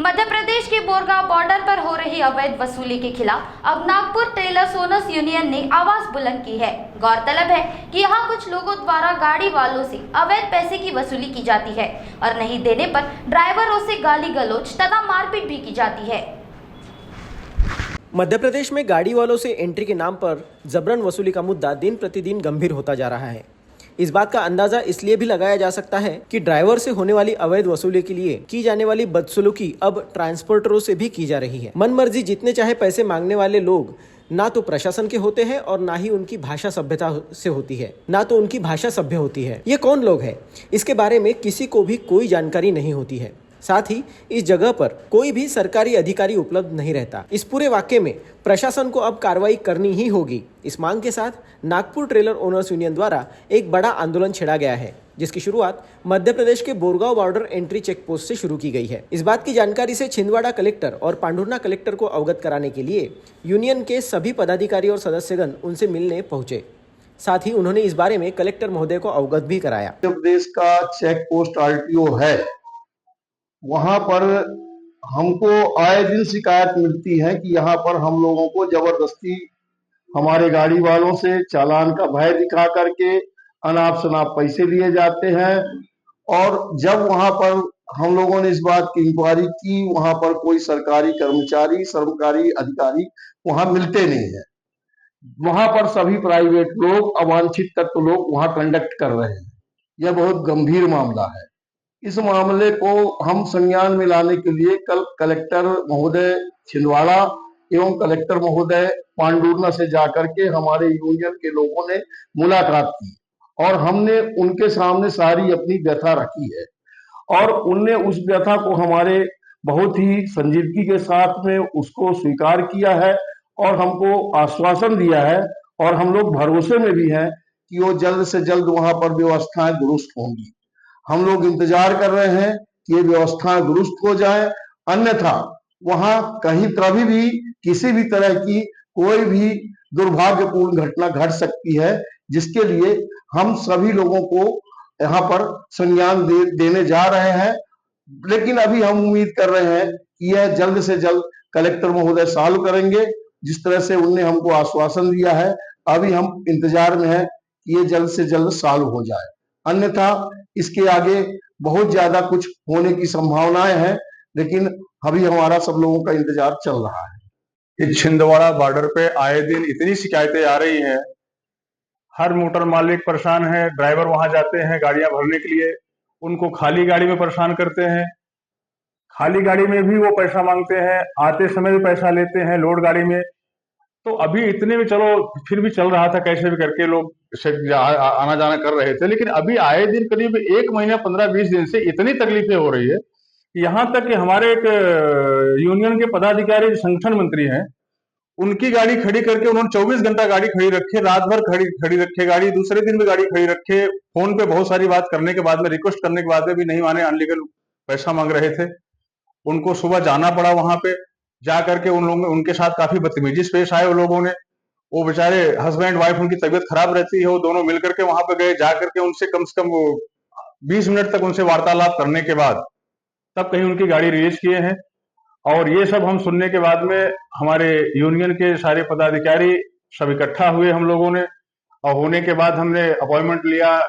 मध्य प्रदेश के बोरगांव बॉर्डर पर हो रही अवैध वसूली के खिलाफ अब नागपुर टेलर्स ओनर्स यूनियन ने आवाज बुलंद की है। गौरतलब है कि यहां कुछ लोगों द्वारा गाड़ी वालों से अवैध पैसे की वसूली की जाती है और नहीं देने पर ड्राइवरों से गाली गलौज तथा मारपीट भी की जाती है। मध्य प्रदेश में गाड़ी वालों से एंट्री के नाम पर जबरन वसूली का मुद्दा दिन प्रतिदिन गंभीर होता जा रहा है। इस बात का अंदाजा इसलिए भी लगाया जा सकता है कि ड्राइवर से होने वाली अवैध वसूली के लिए की जाने वाली बदसलूकी अब ट्रांसपोर्टरों से भी की जा रही है। मनमर्जी जितने चाहे पैसे मांगने वाले लोग ना तो प्रशासन के होते हैं और ना ही उनकी भाषा सभ्यता से होती है, ना तो उनकी भाषा सभ्य होती है। ये कौन लोग हैं, इसके बारे में किसी को भी कोई जानकारी नहीं होती है। साथ ही इस जगह पर कोई भी सरकारी अधिकारी उपलब्ध नहीं रहता। इस पूरे वाक्य में प्रशासन को अब कार्रवाई करनी ही होगी। इस मांग के साथ नागपुर ट्रेलर ओनर्स यूनियन द्वारा एक बड़ा आंदोलन छेड़ा गया है, जिसकी शुरुआत मध्य प्रदेश के Borgaon border entry check post से शुरू की गई है। इस बात की जानकारी से छिंदवाड़ा कलेक्टर और पांढुर्णा कलेक्टर को अवगत कराने के लिए यूनियन के सभी पदाधिकारी और सदस्यगण उनसे मिलने पहुंचे। साथ ही उन्होंने इस बारे में कलेक्टर महोदय को अवगत भी कराया। मध्य प्रदेश का चेक पोस्ट RTO है, वहां पर हमको आए दिन शिकायत मिलती है कि यहाँ पर हम लोगों को जबरदस्ती हमारे गाड़ी वालों से चालान का भय दिखा करके अनाप शनाप पैसे लिए जाते हैं। और जब वहां पर हम लोगों ने इस बात की इंक्वायरी की, वहां पर कोई सरकारी कर्मचारी, सरकारी अधिकारी वहां मिलते नहीं है। वहां पर सभी प्राइवेट लोग, अवांछित तत्व लोग वहां कंडक्ट कर रहे हैं। यह बहुत गंभीर मामला है। इस मामले को हम संज्ञान में लाने के लिए कल कलेक्टर महोदय छिंदवाड़ा एवं कलेक्टर महोदय पांढुर्णा से जाकर के हमारे यूनियन के लोगों ने मुलाकात की और हमने उनके सामने सारी अपनी व्यथा रखी है और उनने उस व्यथा को हमारे बहुत ही संजीदगी के साथ में उसको स्वीकार किया है और हमको आश्वासन दिया है। और हम लोग भरोसे में भी हैं कि वो जल्द से जल्द वहां पर व्यवस्थाएं दुरुस्त होंगी। हम लोग इंतजार कर रहे हैं कि ये व्यवस्था दुरुस्त हो जाए, अन्यथा वहां कहीं कभी भी किसी भी तरह की कोई भी दुर्भाग्यपूर्ण घटना घट सकती है, जिसके लिए हम सभी लोगों को यहाँ पर संज्ञान देने जा रहे हैं। लेकिन अभी हम उम्मीद कर रहे हैं कि यह जल्द से जल्द कलेक्टर महोदय सॉल्व करेंगे, जिस तरह से उनने हमको आश्वासन दिया है। अभी हम इंतजार में है कि ये जल्द से जल्द सॉल्व हो जाए, अन्यथा इसके आगे बहुत ज्यादा कुछ होने की संभावनाएं हैं। लेकिन अभी हमारा सब लोगों का इंतजार चल रहा है। इस छिंदवाड़ा बॉर्डर पे आए दिन इतनी शिकायतें आ रही हैं, हर मोटर मालिक परेशान है। ड्राइवर वहां जाते हैं गाड़ियां भरने के लिए, उनको खाली गाड़ी में परेशान करते हैं। खाली गाड़ी में भी वो पैसा मांगते हैं, आते समय भी पैसा लेते हैं लोड गाड़ी में। तो अभी इतने में चलो फिर भी चल रहा था, कैसे भी करके लोग आना जाना कर रहे थे। लेकिन अभी आए दिन करीब 1 महीना 15-20 दिन से इतनी तकलीफें हो रही है, यहाँ तक कि हमारे एक यूनियन के पदाधिकारी संगठन मंत्री हैं, उनकी गाड़ी खड़ी करके उन्होंने 24 घंटा गाड़ी खड़ी रखे, रात भर खड़ी रखे गाड़ी, दूसरे दिन भी गाड़ी खड़ी रखे। फोन पे बहुत सारी बात करने के बाद में, रिक्वेस्ट करने के बाद में भी नहीं माने, अनलीगल पैसा मांग रहे थे। उनको सुबह जाना पड़ा वहां पे, जा करके उन लोगों उनके साथ काफी बदतमीजी पेश आए वो लोगों ने। वो बेचारे हस्बैंड वाइफ, उनकी तबीयत खराब रहती है, वो दोनों मिलकर के वहां पे गए। जा करके उनसे कम से कम 20 मिनट तक उनसे वार्तालाप करने के बाद तब कहीं उनकी गाड़ी रिलीज किए हैं। और ये सब हम सुनने के बाद में हमारे यूनियन के सारे पदाधिकारी सब इकट्ठा हुए हम लोगों ने, और होने के बाद हमने अपॉइंटमेंट लिया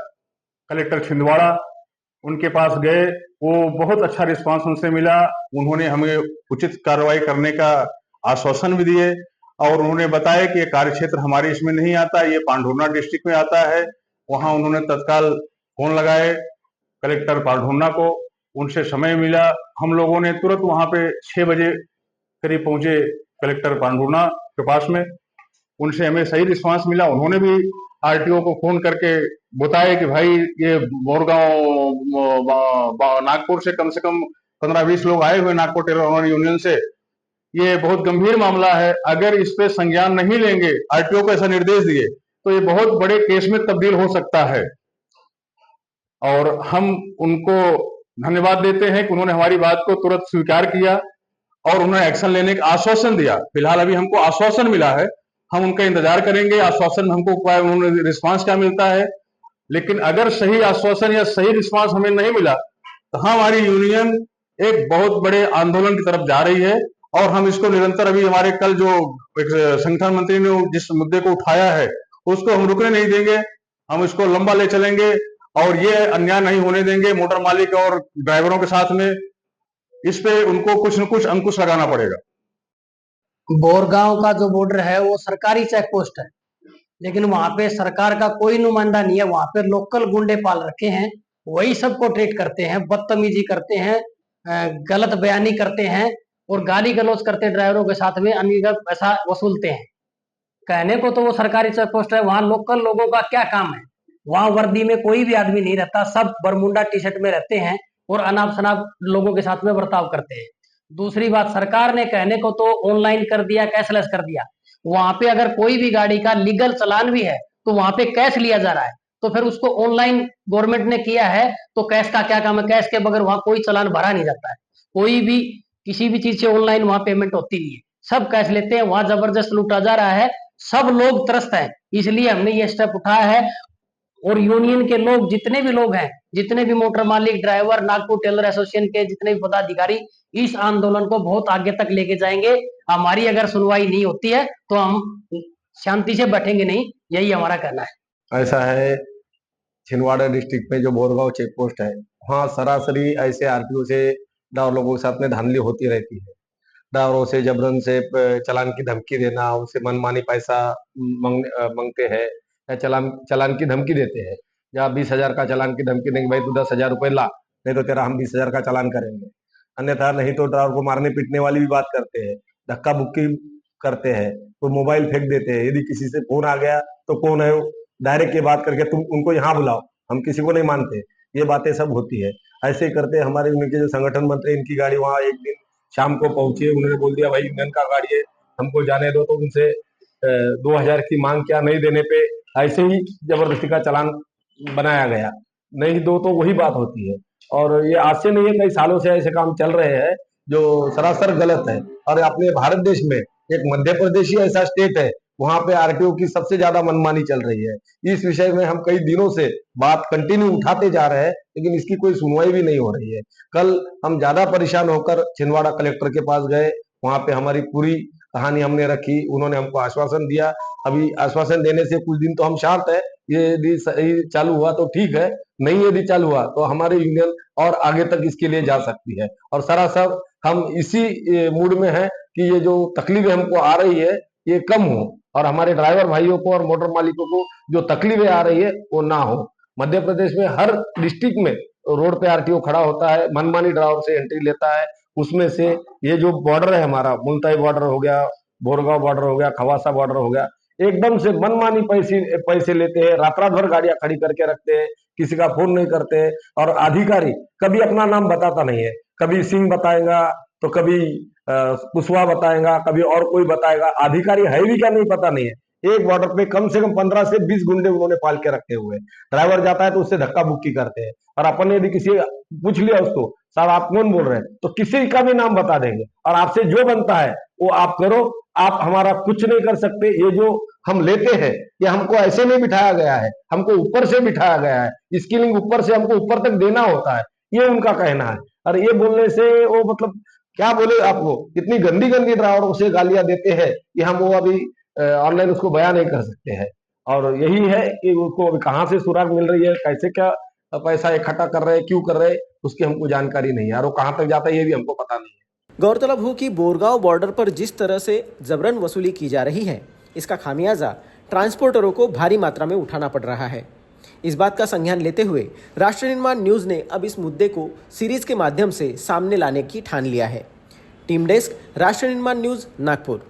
कलेक्टर छिंदवाड़ा, उनके पास गए। वो बहुत अच्छा रिस्पांस उनसे मिला, उन्होंने हमें उचित कार्रवाई करने का आश्वासन भी दिए और उन्होंने बताया कि ये कार्य क्षेत्र हमारे इसमें नहीं आता, ये पांढुर्णा डिस्ट्रिक्ट में आता है। वहां उन्होंने तत्काल फोन लगाए कलेक्टर पांढुर्णा को, उनसे समय मिला। हम लोगों ने तुरंत वहां पे 6 बजे करीब पहुंचे कलेक्टर पांढुर्णा के पास में, उनसे हमें सही रिस्पांस मिला। उन्होंने भी RTO को फोन करके बताया कि भाई ये बोरगांव नागपुर से कम 15-20 लोग आए हुए नागपुर टेलर ओनर यूनियन से, ये बहुत गंभीर मामला है। अगर इस पे संज्ञान नहीं लेंगे, RTO को ऐसा निर्देश दिए, तो ये बहुत बड़े केस में तब्दील हो सकता है। और हम उनको धन्यवाद देते हैं कि उन्होंने हमारी बात को तुरंत स्वीकार किया और उन्होंने एक्शन लेने का आश्वासन दिया। फिलहाल अभी हमको आश्वासन मिला है, हम उनका इंतजार करेंगे आश्वासन हमको उन्होंने रिस्पांस क्या मिलता है। लेकिन अगर सही आश्वासन या सही रिस्पांस हमें नहीं मिला तो हमारी यूनियन एक बहुत बड़े आंदोलन की तरफ जा रही है। और हम इसको निरंतर, अभी हमारे कल जो एक संगठन मंत्री ने जिस मुद्दे को उठाया है उसको हम रुकने नहीं देंगे, हम इसको लंबा ले चलेंगे और ये अन्याय नहीं होने देंगे मोटर मालिक और ड्राइवरों के साथ में। इस पे उनको कुछ न कुछ अंकुश लगाना पड़ेगा। बोरगांव का जो बॉर्डर है वो सरकारी चेक पोस्ट है, लेकिन वहां पे सरकार का कोई नुमाइंदा नहीं है। वहां पे लोकल गुंडे पाल रखे हैं, वही सबको ट्रीट करते हैं, बदतमीजी करते हैं, गलत बयानी करते हैं और गाली गलौज करते ड्राइवरों के साथ में, अनगिनत पैसा वसूलते हैं। कहने को तो वो सरकारी चेक पोस्ट है, वहां लोकल लोगों का क्या काम है? वहां वर्दी में कोई भी आदमी नहीं रहता, सब बरमुंडा टी शर्ट में रहते हैं और अनाप शनाप लोगों के साथ में बर्ताव करते हैं। दूसरी बात, सरकार ने कहने को तो ऑनलाइन कर दिया, कैशलेस कर दिया। वहां पे अगर कोई भी गाड़ी का लीगल चालान भी है तो वहां पे कैश लिया जा रहा है, तो फिर उसको ऑनलाइन गवर्नमेंट ने किया है तो कैश का क्या काम है? कैश के बगैर वहां कोई चालान भरा नहीं जाता है। कोई भी किसी भी चीज से ऑनलाइन वहां पेमेंट होती नहीं है, सब कैश लेते हैं। वहां जबरदस्त लूटा जा रहा है, सब लोग त्रस्त हैं, इसलिए हमने ये स्टेप उठाया है। और यूनियन के लोग, जितने भी लोग हैं, जितने भी मोटर मालिक, ड्राइवर, नागपुर टेलर एसोसिएशन के जितने भी पदाधिकारी, इस आंदोलन को बहुत आगे तक लेके जाएंगे। हमारी अगर सुनवाई नहीं होती है तो हम शांति से बैठेंगे नहीं, यही हमारा कहना है। ऐसा है, छिंदवाड़ा डिस्ट्रिक्ट में जो बोरगांव चेक पोस्ट है, वहाँ सरासरी ऐसे आरटीओ से ड्राइवर लोगों के साथ में धांधली होती रहती है। ड्राइवरों से जबरन से चालान की धमकी देना, उनसे मनमानी पैसा मांगते हैं या चालान की धमकी देते हैं। या 20,000 का चालान की धमकी देंगे, भाई तू 10,000 रुपए ला, नहीं तो तेरा हम 20,000 का चालान करेंगे। अन्यथा नहीं तो ड्राइवर को मारने पीटने वाली भी बात करते हैं, धक्का बुक्की करते हैं, तो मोबाइल फेंक देते हैं। यदि किसी से फोन आ गया तो कौन है, डायरेक्ट ये बात करके तुम उनको यहाँ बुलाओ, हम किसी को नहीं मानते, ये बातें सब होती है। ऐसे ही करते हमारे उनके जो संगठन मंत्री, इनकी गाड़ी वहाँ एक दिन शाम को पहुंची, उन्होंने बोल दिया भाई यूनियन का गाड़ी है, हमको जाने दो, तो उनसे 2,000 की मांग किया, नहीं देने पे ऐसे ही जबरदस्ती का चालान बनाया गया। नहीं दो तो वही बात होती है। और ये आज से नहीं है, कई सालों से ऐसे काम चल रहे हैं जो सरासर गलत है। और अपने भारत देश में एक मध्य प्रदेश ही ऐसा स्टेट है, वहां पे आरटीओ की सबसे ज्यादा मनमानी चल रही है। इस विषय में हम कई दिनों से बात कंटिन्यू उठाते जा रहे हैं, लेकिन इसकी कोई सुनवाई भी नहीं हो रही है। कल हम ज्यादा परेशान होकर छिंदवाड़ा कलेक्टर के पास गए, वहां पे हमारी पूरी कहानी हमने रखी, उन्होंने हमको आश्वासन दिया। अभी आश्वासन देने से कुछ दिन तो हम शांत है, ये यदि सही चालू हुआ तो ठीक है, नहीं यदि चालू हुआ तो हमारी यूनियन और आगे तक इसके लिए जा सकती है। और सरासर हम इसी मूड में हैं कि ये जो तकलीफें हमको आ रही है ये कम हो, और हमारे ड्राइवर भाइयों को और मोटर मालिकों को जो तकलीफें आ रही है वो ना हो। मध्य प्रदेश में हर डिस्ट्रिक्ट में रोड पे आरटीओ खड़ा होता है, मनमानी ड्राइवर से एंट्री लेता है। उसमें से ये जो बॉर्डर है हमारा, मुल्ताई बॉर्डर हो गया, बोरगांव बॉर्डर हो गया, खवासा बॉर्डर हो गया, एकदम से मनमानी पैसे लेते हैं, रात भर गाड़ियां खड़ी करके रखते हैं, किसी का फोन नहीं करते। और अधिकारी कभी अपना नाम बताता नहीं है, कभी सिंह बताएगा तो कभी कुशवाहा बताएगा, कभी और कोई बताएगा। अधिकारी है भी क्या नहीं पता नहीं है। एक बॉर्डर पे कम से कम 15 से 20 गुंडे उन्होंने पाल के रखे हुए हैं। ड्राइवर जाता है तो उससे धक्का बुक्की करते हैं, और अपन यदि किसी पूछ लिया उसको, साहब आप कौन बोल रहे हैं, तो किसी का भी नाम बता देंगे, और आपसे जो बनता है वो आप करो, आप हमारा कुछ नहीं कर सकते। ये जो हम लेते हैं ये हमको ऐसे नहीं बिठाया गया है, हमको ऊपर से बिठाया गया है, स्किलिंग ऊपर से हमको ऊपर तक देना होता है, ये उनका कहना है। और ये बोलने से वो मतलब क्या बोले आपको, इतनी गंदी गंदी ड्राइवरों से गालियां देते हैं कि हम वो अभी ऑनलाइन उसको बयान नहीं कर सकते हैं। और यही है कि उसको अभी कहाँ से सुराग मिल रही है, कैसे क्या पैसा इकट्ठा कर रहे हैं, क्यों कर रहे हैं, उसकी हमको जानकारी नहीं है, और वो कहाँ तक जाता है ये भी हमको पता नहीं है। गौरतलब हो कि बोरगांव बॉर्डर पर जिस तरह से जबरन वसूली की जा रही है, इसका खामियाजा ट्रांसपोर्टरों को भारी मात्रा में उठाना पड़ रहा है। इस बात का संज्ञान लेते हुए राष्ट्र निर्माण न्यूज़ ने अब इस मुद्दे को सीरीज के माध्यम से सामने लाने की ठान लिया है। टीम डेस्क, राष्ट्र निर्माण न्यूज़, नागपुर।